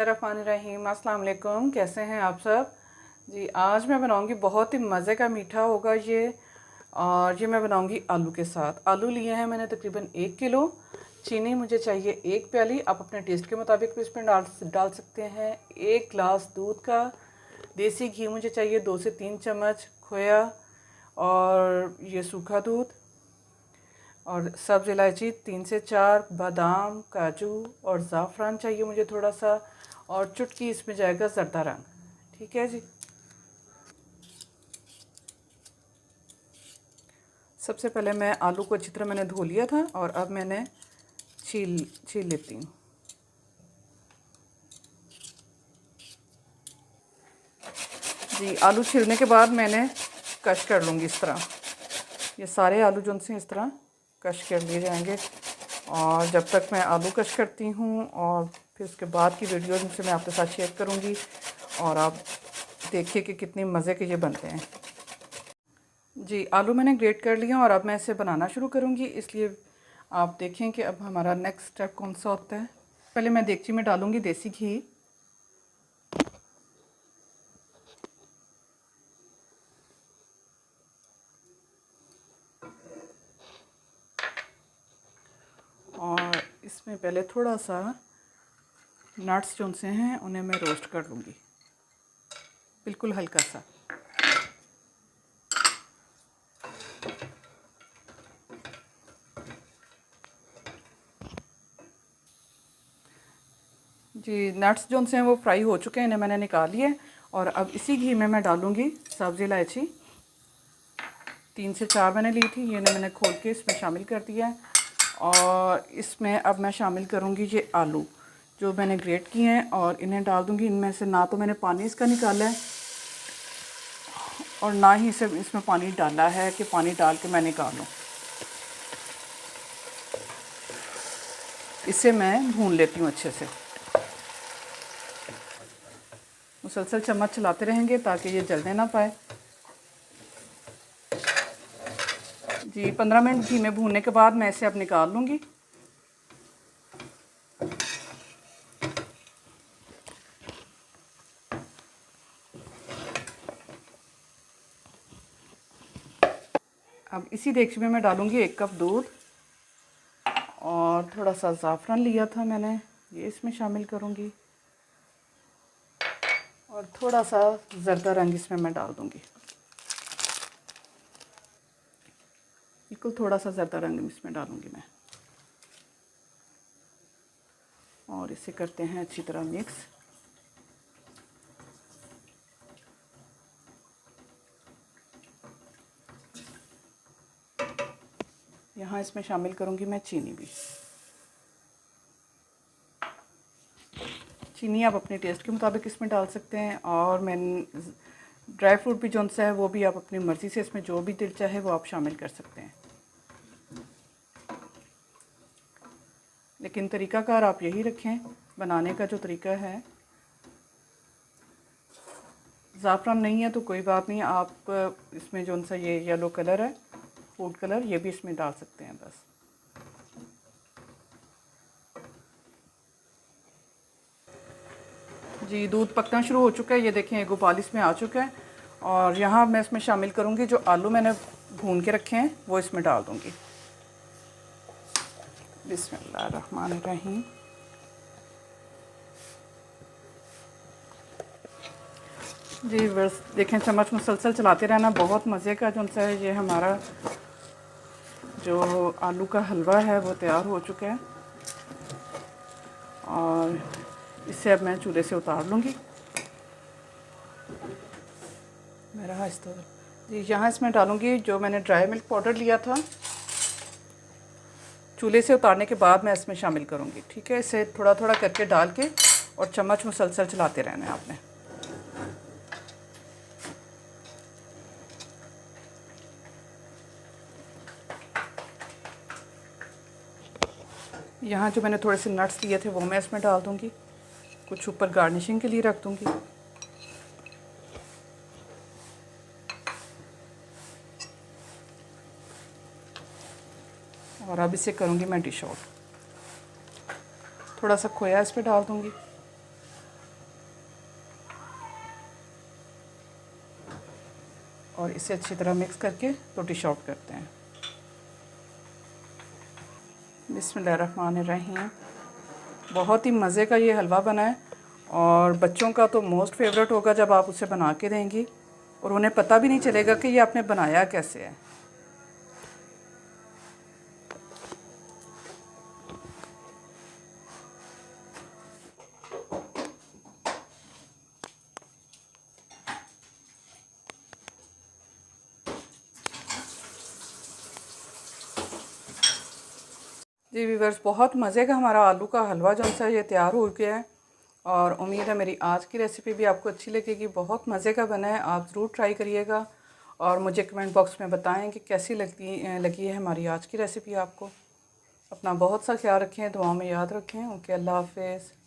रहीम अस्सलाम वालेकुम। कैसे हैं आप सब जी। आज मैं बनाऊंगी बहुत ही मज़े का मीठा होगा ये। और ये मैं बनाऊंगी आलू के साथ। आलू लिए हैं मैंने तकरीबन 1 किलो। चीनी मुझे चाहिए 1 प्याली। आप अपने टेस्ट के मुताबिक भी इसमें डाल सकते हैं। 1 गिलास दूध का। देसी घी मुझे चाहिए 2 से 3 चम्मच। खोया और ये सूखा दूध और सब्ज़ इलायची 3 से 4, बादाम, काजू और ज़ाफ़रान चाहिए मुझे थोड़ा सा। और चुटकी इसमें जाएगा ज़रदा रंग। ठीक है जी। सबसे पहले मैं आलू को अच्छी तरह मैंने धो लिया था और अब मैंने छील लेती हूँ। जी, आलू छीलने के बाद मैंने कश कर लूँगी इस तरह। ये सारे आलू जो से इस तरह कश कर लिए जाएंगे। और जब तक मैं आलू कश करती हूँ और फिर उसके बाद की वीडियो से मैं आपके साथ शेयर करूँगी और आप देखिए कि कितनी मज़े के ये बनते हैं। जी, आलू मैंने ग्रेट कर लिया और अब मैं इसे बनाना शुरू करूँगी। इसलिए आप देखें कि अब हमारा नेक्स्ट स्टेप कौन सा होता है। पहले मैं देगची में डालूँगी देसी घी। और इसमें पहले थोड़ा सा नट्स जो से हैं उन्हें मैं रोस्ट कर लूँगी, बिल्कुल हल्का सा। जी, नट्स जो से हैं वो फ्राई हो चुके हैं, इन्हें मैंने निकाल लिए। और अब इसी घी में मैं डालूँगी सब्ज़ इलायची। 3 से 4 मैंने ली थी, ये मैंने खोल के इसमें शामिल कर दिया है। और इसमें अब मैं शामिल करूँगी ये आलू जो मैंने ग्रेट किए हैं और इन्हें डाल दूँगी। इनमें से ना तो मैंने पानी इसका निकाला है और ना ही इसमें पानी डाला है कि पानी डाल के मैं निकालूँ। इसे मैं भून लेती हूँ अच्छे से। मुसलसल चम्मच चलाते रहेंगे ताकि ये जलने ना पाए। जी, 15 मिनट घी में भूनने के बाद मैं इसे अब निकाल लूँगी। अब इसी देगची में मैं डालूँगी 1 कप दूध और थोड़ा सा ज़ाफ़रान लिया था मैंने, ये इसमें शामिल करूँगी। और थोड़ा सा ज़रदा रंग इसमें मैं डाल दूँगी, बिल्कुल थोड़ा सा ज़रदा रंग इसमें डालूँगी मैं। और इसे करते हैं अच्छी तरह मिक्स। यहाँ इसमें शामिल करूँगी मैं चीनी भी। चीनी आप अपने टेस्ट के मुताबिक इसमें डाल सकते हैं। और मैं ड्राई फ्रूट भी जो सा है वो भी आप अपनी मर्ज़ी से इसमें जो भी दिल चाहे वो आप शामिल कर सकते हैं। लेकिन तरीक़ाकार आप यही रखें, बनाने का जो तरीका है। ज़ाफ़रान नहीं है तो कोई बात नहीं, आप इसमें जो सा ये येलो कलर है, फूड कलर, ये भी इसमें डाल सकते हैं बस। जी, दूध पकना शुरू हो चुका है, ये देखें एक उबाल इसमें आ चुका है। और यहाँ मैं इसमें शामिल करूँगी जो आलू मैंने भून के रखे हैं वो इसमें डाल दूँगी। बिस्मिल्लाहिर्रहमानिर्रहीम। जी बस देखें, चम्मच मुसलसल चलाते रहना। बहुत मज़े का जो है ये हमारा जो आलू का हलवा है वो तैयार हो चुका है। और इसे अब मैं चूल्हे से उतार लूँगी। मेरा इस तरह जी, यहाँ इसमें डालूँगी जो मैंने ड्राई मिल्क पाउडर लिया था। चूल्हे से उतारने के बाद मैं इसमें शामिल करूँगी। ठीक है, इसे थोड़ा थोड़ा करके डाल के और चम्मच मुसलसल चलाते रहना है आपने। यहाँ जो मैंने थोड़े से नट्स लिए थे वो मैं इसमें डाल दूँगी, कुछ ऊपर गार्निशिंग के लिए रख दूँगी। और अब इसे करूँगी मैं डिश आउट। थोड़ा सा खोया इस पर डाल दूँगी। और इसे अच्छी तरह मिक्स करके रोटी शॉर्ट करते हैं। बिस्मिल्लाहिर्रहमानिर्रहीम। बहुत ही मज़े का ये हलवा बना है और बच्चों का तो मोस्ट फेवरेट होगा जब आप उसे बना के देंगी और उन्हें पता भी नहीं चलेगा कि ये आपने बनाया कैसे है। जी व्यूअर्स, बहुत मज़े का हमारा आलू का हलवा जो सा ये तैयार हो गया है और उम्मीद है मेरी आज की रेसिपी भी आपको अच्छी लगेगी। बहुत मज़े का बना है, आप ज़रूर ट्राई करिएगा और मुझे कमेंट बॉक्स में बताएं कि कैसी लगी है हमारी आज की रेसिपी आपको। अपना बहुत सा ख्याल रखें, दुआओं में याद रखें। ओके, अल्लाह हाफ़िज़।